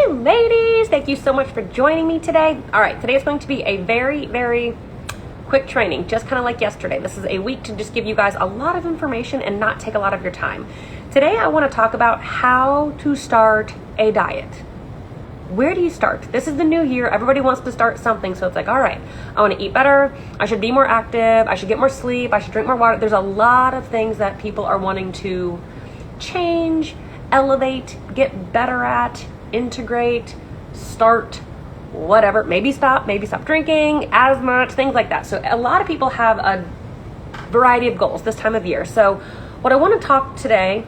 ladies, thank you so much for joining me today. All right, today is going to be a very, very quick training, just kind of like yesterday. This is a week to just give you guys a lot of information and not take a lot of your time. Today, I want to talk about how to start a diet. Where do you start? This is the new year. Everybody wants to start something. So it's like, all right, I want to eat better. I should be more active. I should get more sleep. I should drink more water. There's a lot of things that people are wanting to change, elevate, get better at, integrate, start, whatever. Maybe stop drinking as much, things like that. So a lot of people have a variety of goals this time of year. So what I want to talk today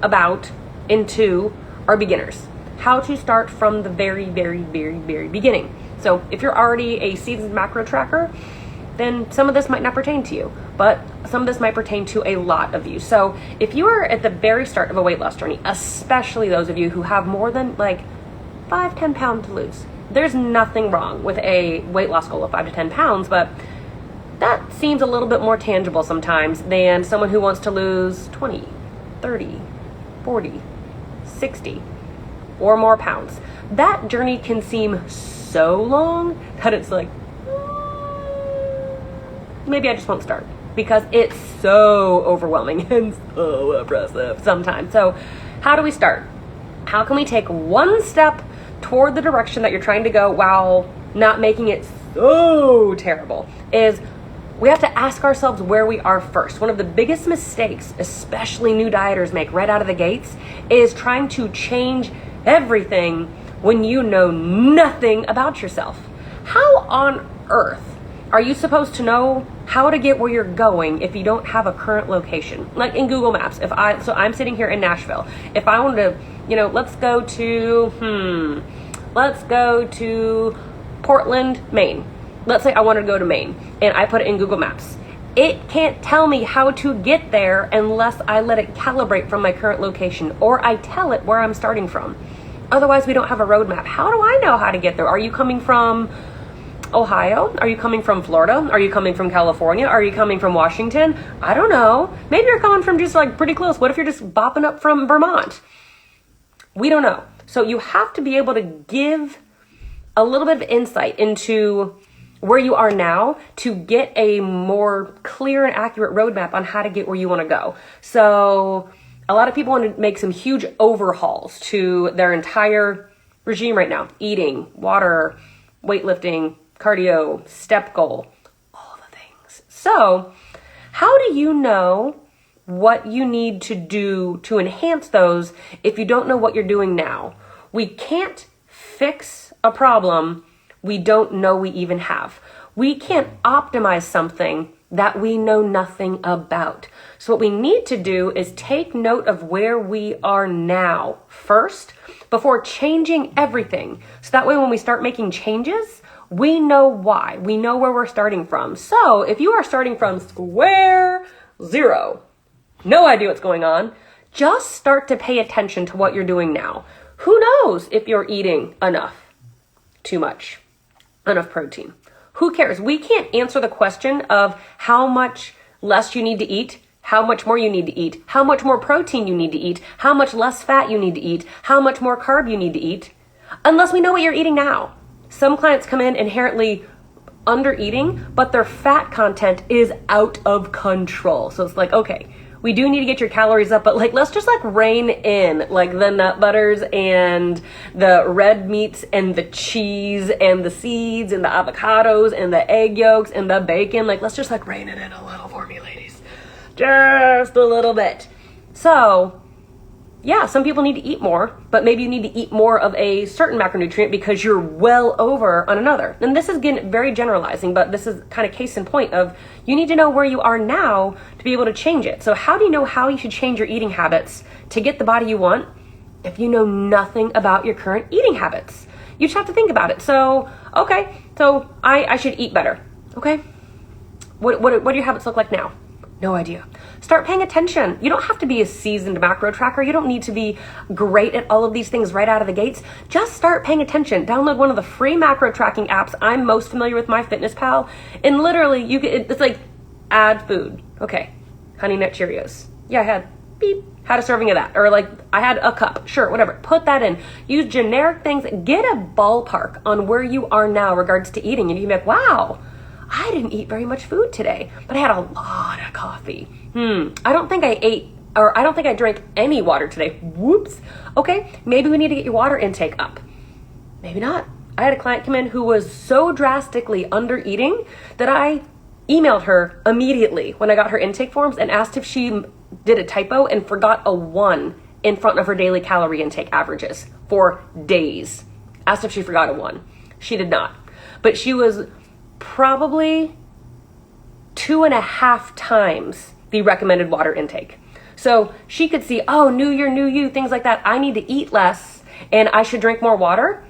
about into are beginners. How to start from the very, very, very, very beginning. So if you're already a seasoned macro tracker, then some of this might not pertain to you, but some of this might pertain to a lot of you. So if you are at the very start of a weight loss journey, especially those of you who have more than like 5-10 pounds to lose, there's nothing wrong with a weight loss goal of 5 to 10 pounds, but that seems a little bit more tangible sometimes than someone who wants to lose 20, 30, 40, 60 or more pounds. That journey can seem so long that it's like, maybe I just won't start, because it's so overwhelming and so oppressive sometimes. So how do we start? How can we take one step toward the direction that you're trying to go while not making it so terrible? Is we have to ask ourselves where we are first. One of the biggest mistakes, especially new dieters make right out of the gates, is trying to change everything when you know nothing about yourself. How on earth are you supposed to know how to get where you're going if you don't have a current location? Like in Google Maps, so I'm sitting here in Nashville. If I wanted to, let's go to Portland, Maine. Let's say I wanted to go to Maine and I put it in Google Maps. It can't tell me how to get there unless I let it calibrate from my current location or I tell it where I'm starting from. Otherwise, we don't have a roadmap. How do I know how to get there? Are you coming from Ohio? Are you coming from Florida? Are you coming from California? Are you coming from Washington? I don't know. Maybe you're coming from just like pretty close. What if you're just bopping up from Vermont? We don't know. So you have to be able to give a little bit of insight into where you are now to get a more clear and accurate roadmap on how to get where you want to go. So a lot of people want to make some huge overhauls to their entire regime right now. Eating, water, weightlifting, cardio, step goal, all the things. So how do you know what you need to do to enhance those if you don't know what you're doing now? We can't fix a problem we don't know we even have. We can't optimize something that we know nothing about. So what we need to do is take note of where we are now first before changing everything. So that way when we start making changes, we know why. We know where we're starting from. So if you are starting from square zero, no idea what's going on, just start to pay attention to what you're doing now. Who knows if you're eating enough, too much, enough protein? Who cares? We can't answer the question of how much less you need to eat, how much more you need to eat, how much more protein you need to eat, how much less fat you need to eat, how much more carb you need to eat, unless we know what you're eating now. Some clients come in inherently under eating, but their fat content is out of control. So it's like, okay, we do need to get your calories up, but let's just rein in the nut butters and the red meats and the cheese and the seeds and the avocados and the egg yolks and the bacon. Let's just rein it in a little for me, ladies. Just a little bit. So yeah, some people need to eat more, but maybe you need to eat more of a certain macronutrient because you're well over on another. And this is again very generalizing, but this is kind of case in point of you need to know where you are now to be able to change it. So how do you know how you should change your eating habits to get the body you want if you know nothing about your current eating habits? You just have to think about it. So, okay, so I should eat better. Okay, what do your habits look like now? No idea. Start paying attention. You don't have to be a seasoned macro tracker. You don't need to be great at all of these things right out of the gates. Just start paying attention. Download one of the free macro tracking apps. I'm most familiar with MyFitnessPal. And literally, it's like add food. Okay, Honey Nut Cheerios. Yeah, I had beep. Had a serving of that. Or like, I had a cup. Sure, whatever. Put that in. Use generic things. Get a ballpark on where you are now in regards to eating. And you can be like, wow, I didn't eat very much food today, but I had a lot of coffee. I don't think I drank any water today. Whoops. Okay, maybe we need to get your water intake up. Maybe not. I had a client come in who was so drastically under eating that I emailed her immediately when I got her intake forms and asked if she did a typo and forgot a 1 in front of her daily calorie intake averages for days. Asked if she forgot a 1. She did not. But she was probably 2.5 times the recommended water intake. So she could see, oh, new year, new you, things like that. I need to eat less and I should drink more water.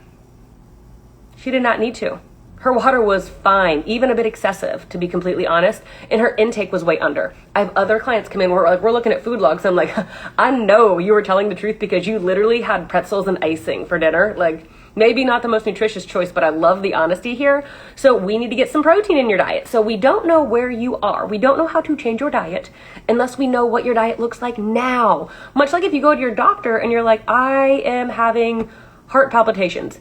She did not need to. Her water was fine, even a bit excessive, to be completely honest, and her intake was way under. I have other clients come in where we're looking at food logs. I'm like, I know you were telling the truth because you literally had pretzels and icing for dinner. Like, maybe not the most nutritious choice, but I love the honesty here. So we need to get some protein in your diet. So we don't know where you are. We don't know how to change your diet unless we know what your diet looks like now. Much like if you go to your doctor and you're like, I am having heart palpitations.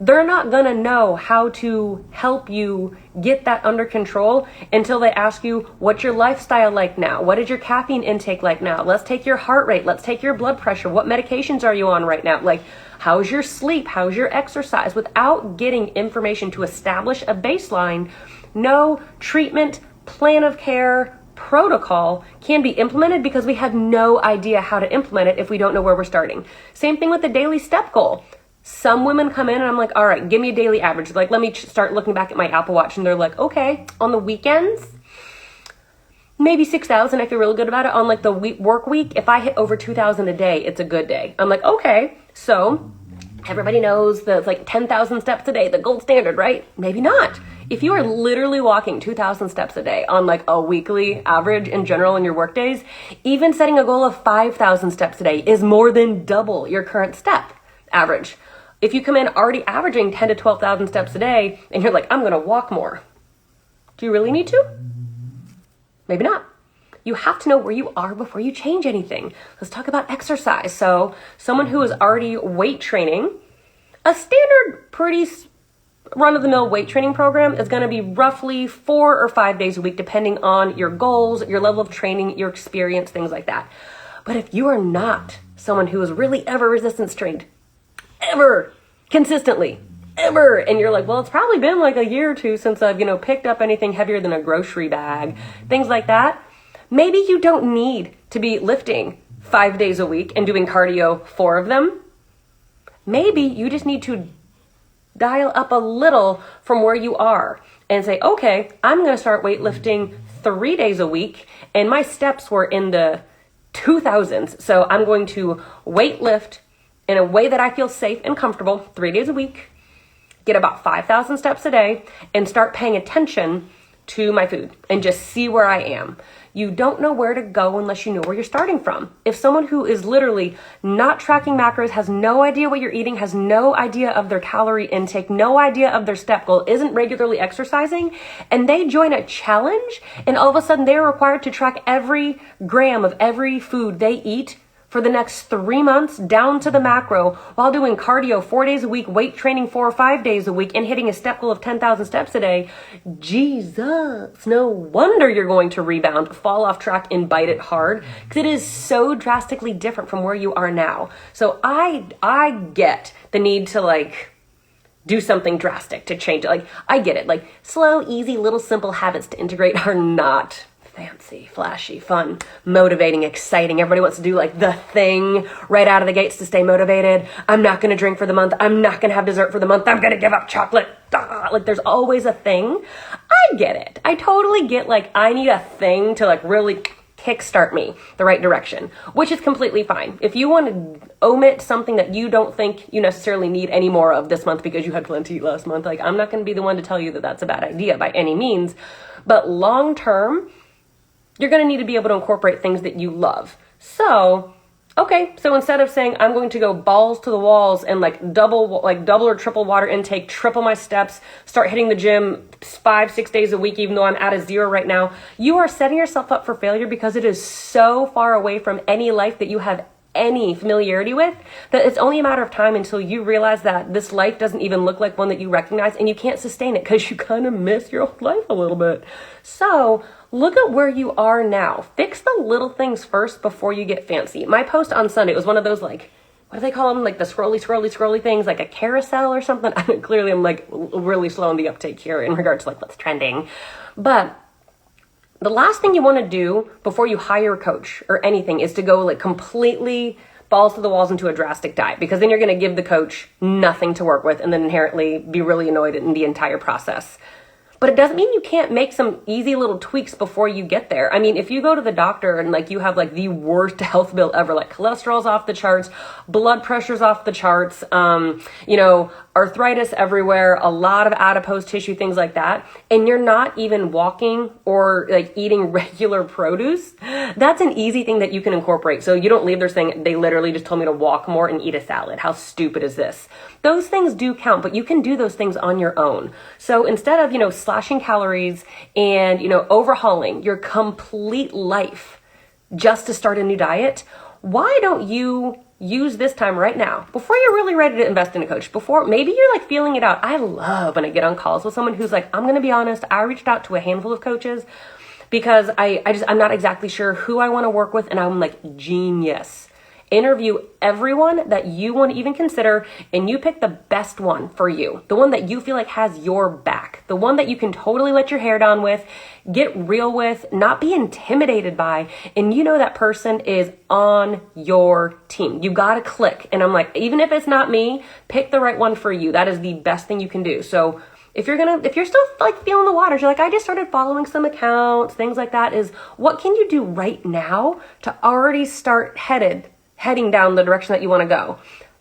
They're not gonna know how to help you get that under control until they ask you, what's your lifestyle like now? What is your caffeine intake like now? Let's take your heart rate. Let's take your blood pressure. What medications are you on right now? Like, how's your sleep? How's your exercise? Without getting information to establish a baseline, no treatment, plan of care, protocol can be implemented because we have no idea how to implement it if we don't know where we're starting. Same thing with the daily step goal. Some women come in and I'm like, all right, give me a daily average. Like, let me start looking back at my Apple Watch. And they're like, okay, on the weekends, maybe 6,000. I feel really good about it. On like the work week, if I hit over 2,000 a day, it's a good day. I'm like, okay, so everybody knows that it's like 10,000 steps a day, the gold standard, right? Maybe not. If you are literally walking 2,000 steps a day on like a weekly average in general in your work days, even setting a goal of 5,000 steps a day is more than double your current step average. If you come in already averaging 10 to 12,000 steps a day and you're like, I'm going to walk more. Do you really need to? Maybe not. You have to know where you are before you change anything. Let's talk about exercise. So someone who is already weight training, a standard pretty run-of-the-mill weight training program is going to be roughly 4 or 5 days a week, depending on your goals, your level of training, your experience, things like that. But if you are not someone who is really ever resistance trained, ever, consistently, ever, and you're like, well, it's probably been like a year or two since I've, picked up anything heavier than a grocery bag, things like that, maybe you don't need to be lifting 5 days a week and doing cardio 4 of them. Maybe you just need to dial up a little from where you are and say, okay, I'm going to start weightlifting 3 days a week, and my steps were in the 2,000s, so I'm going to weightlift in a way that I feel safe and comfortable 3 days a week, get about 5,000 steps a day, and start paying attention to my food and just see where I am. You don't know where to go unless you know where you're starting from. If someone who is literally not tracking macros, has no idea what you're eating, has no idea of their calorie intake, no idea of their step goal, isn't regularly exercising, and they join a challenge, and all of a sudden they're required to track every gram of every food they eat for the next 3 months down to the macro while doing cardio 4 days a week, weight training 4 or 5 days a week, and hitting a step goal of 10,000 steps a day. Jesus, no wonder you're going to rebound, fall off track, and bite it hard, because it is so drastically different from where you are now. So I get the need to do something drastic to change it. I get it. Slow, easy, little simple habits to integrate are not fancy, flashy, fun, motivating, exciting. Everybody wants to do the thing right out of the gates to stay motivated. I'm not going to drink for the month. I'm not going to have dessert for the month. I'm going to give up chocolate. There's always a thing. I get it. I totally get I need a thing to really kickstart me the right direction, which is completely fine. If you want to omit something that you don't think you necessarily need any more of this month because you had plenty last month, I'm not going to be the one to tell you that that's a bad idea by any means. But long term, you're going to need to be able to incorporate things that you love. So, Okay, so instead of saying I'm going to go balls to the walls and double or triple water intake, triple my steps, start hitting the gym 5-6 days a week, even though I'm at a 0 right now, you are setting yourself up for failure because it is so far away from any life that you have any familiarity with that it's only a matter of time until you realize that this life doesn't even look like one that you recognize, and you can't sustain it because you kind of miss your old life a little bit. So look at where you are now. Fix the little things first before you get fancy. My post on Sunday was one of those, what do they call them? Like the scrolly things, like a carousel or something. Clearly I'm really slow on the uptake here in regards to what's trending. But the last thing you want to do before you hire a coach or anything is to go completely balls to the walls into a drastic diet, because then you're going to give the coach nothing to work with and then inherently be really annoyed in the entire process. But it doesn't mean you can't make some easy little tweaks before you get there. I mean, if you go to the doctor and you have the worst health bill ever, cholesterol's off the charts, blood pressure's off the charts, arthritis everywhere, a lot of adipose tissue, things like that, and you're not even walking or eating regular produce, that's an easy thing that you can incorporate. So you don't leave there saying, they literally just told me to walk more and eat a salad. How stupid is this? Those things do count, but you can do those things on your own. So instead of, slashing calories and, overhauling your complete life just to start a new diet, why don't you use this time right now before you're really ready to invest in a coach, before maybe you're feeling it out. I love when I get on calls with someone who's I'm going to be honest, I reached out to a handful of coaches because I'm not exactly sure who I want to work with. And I'm genius. Interview everyone that you want to even consider, and you pick the best one for you, the one that you feel has your back, the one that you can totally let your hair down with, get real with, not be intimidated by, and that person is on your team. You got to click. And I'm even if it's not me, pick the right one for you. That is the best thing you can do. So if you're still feeling the waters, you're I just started following some accounts, things like that, is what can you do right now to already start heading down the direction that you want to go?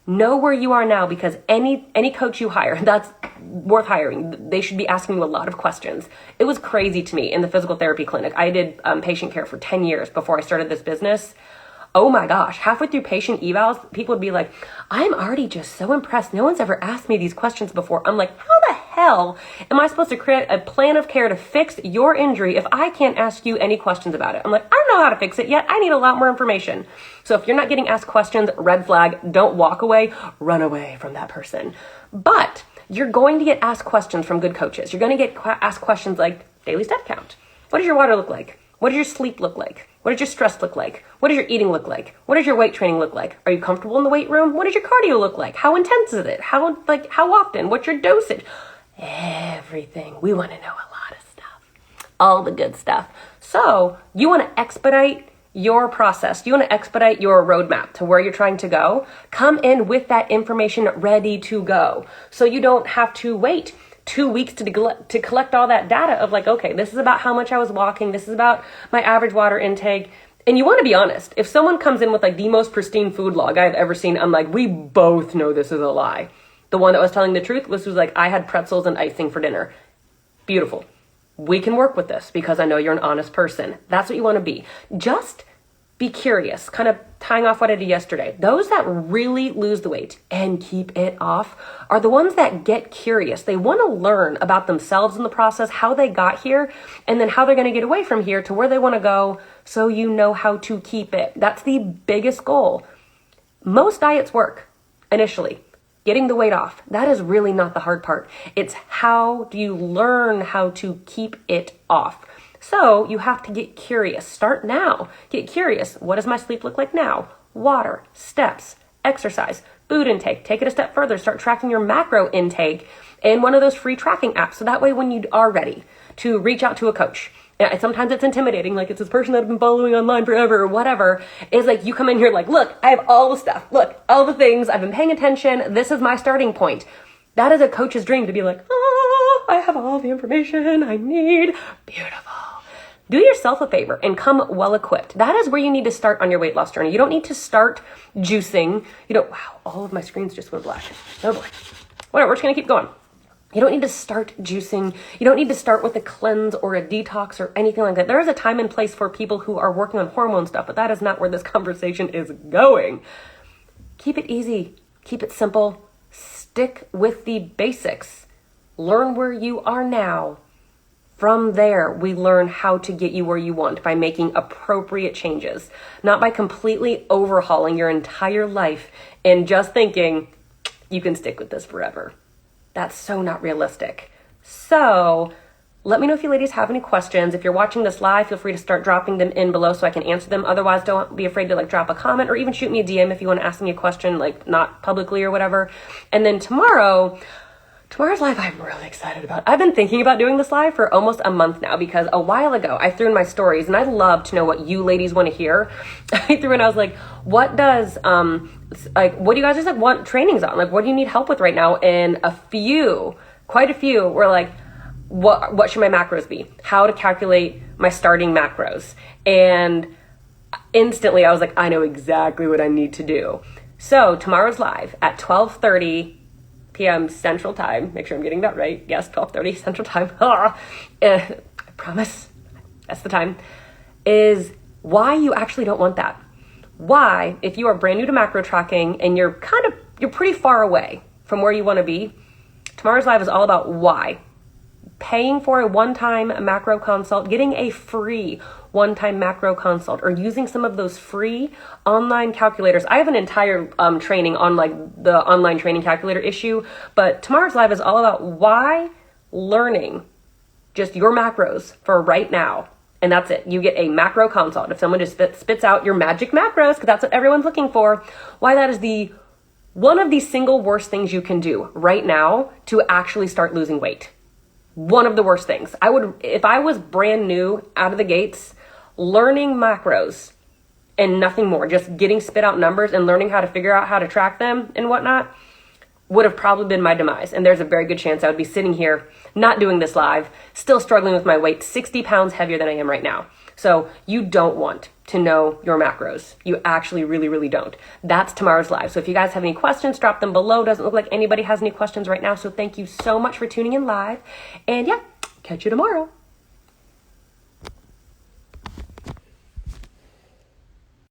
Know where you are now, because any coach you hire that's worth hiring, they should be asking you a lot of questions. It was crazy to me in the physical therapy clinic. I did patient care for 10 years before I started this business. Oh my gosh, halfway through patient evals, people would be I'm already just so impressed. No one's ever asked me these questions before. I'm how the hell am I supposed to create a plan of care to fix your injury if I can't ask you any questions about it? I'm I don't know how to fix it yet. I need a lot more information. So if you're not getting asked questions, red flag, don't walk away, run away from that person. But you're going to get asked questions from good coaches. You're going to get asked questions like daily step count. What does your water look like? What does your sleep look like? What does your stress look like? What does your eating look like? What does your weight training look like? Are you comfortable in the weight room? What does your cardio look like? How intense is it? How often? What's your dosage? Everything. We want to know a lot of stuff. All the good stuff. So you want to expedite your process. You want to expedite your roadmap to where you're trying to go. Come in with that information ready to go. So you don't have to wait 2 weeks to collect all that data of okay, this is about how much I was walking. This is about my average water intake. And you want to be honest. If someone comes in with the most pristine food log I've ever seen, I'm we both know this is a lie. The one that was telling the truth was I had pretzels and icing for dinner. Beautiful. We can work with this because I know you're an honest person. That's what you want to be. Just be curious, kind of tying off what I did yesterday. Those that really lose the weight and keep it off are the ones that get curious. They want to learn about themselves in the process, how they got here, and then how they're going to get away from here to where they want to go, so you know how to keep it. That's the biggest goal. Most diets work initially. Getting the weight off, that is really not the hard part. It's how do you learn how to keep it off? So you have to get curious. Start now. Get curious. What does my sleep look like now? Water, steps, exercise, food intake. Take it a step further. Start tracking your macro intake in one of those free tracking apps. So that way when you are ready to reach out to a coach, and sometimes it's intimidating, it's this person that I've been following online forever or whatever, is you come in here look, I have all the stuff. Look, all the things. I've been paying attention. This is my starting point. That is a coach's dream, to be I have all the information I need. Beautiful. Do yourself a favor and come well equipped. That is where you need to start on your weight loss journey. You don't need to start juicing. Wow, all of my screens just went black. Oh boy. Whatever, we're just gonna keep going. You don't need to start juicing. You don't need to start with a cleanse or a detox or anything like that. There is a time and place for people who are working on hormone stuff, but that is not where this conversation is going. Keep it easy. Keep it simple. Stick with the basics. Learn where you are now. From there, we learn how to get you where you want by making appropriate changes, not by completely overhauling your entire life and just thinking you can stick with this forever. That's so not realistic. So let me know if you ladies have any questions. If you're watching this live, feel free to start dropping them in below so I can answer them. Otherwise, don't be afraid to like drop a comment or even shoot me a DM if you want to ask me a question, like not publicly or whatever. And then tomorrow's live, I'm really excited about. I've been thinking about doing this live for almost a month now because a while ago I threw in my stories, and I'd love to know what you ladies want to hear. I threw in, I was like, what do you guys just like want trainings on? Like, what do you need help with right now? And quite a few were like, what should my macros be? How to calculate my starting macros. And instantly I was like, I know exactly what I need to do. So tomorrow's live at 12:30 p.m. Central Time. Make sure I'm getting that right. Yes, 12:30 Central Time. I promise that's the time. Is why you actually don't want that. Why, if you are brand new to macro tracking and you're pretty far away from where you want to be, tomorrow's live is all about why. Paying for a one-time macro consult, getting a free one-time macro consult, or using some of those free online calculators. I have an entire training on like the online training calculator issue, but tomorrow's live is all about why learning just your macros for right now. And that's it. You get a macro consult. If someone just spits out your magic macros, because that's what everyone's looking for, why that is one of the single worst things you can do right now to actually start losing weight. One of the worst things. If I was brand new out of the gates, learning macros and nothing more, just getting spit out numbers and learning how to figure out how to track them and whatnot, would have probably been my demise. And there's a very good chance I would be sitting here not doing this live, still struggling with my weight, 60 pounds heavier than I am right now. So you don't want to know your macros. You actually really, really don't. That's tomorrow's live. So if you guys have any questions, drop them below. Doesn't look like anybody has any questions right now. So thank you so much for tuning in live. And yeah, catch you tomorrow.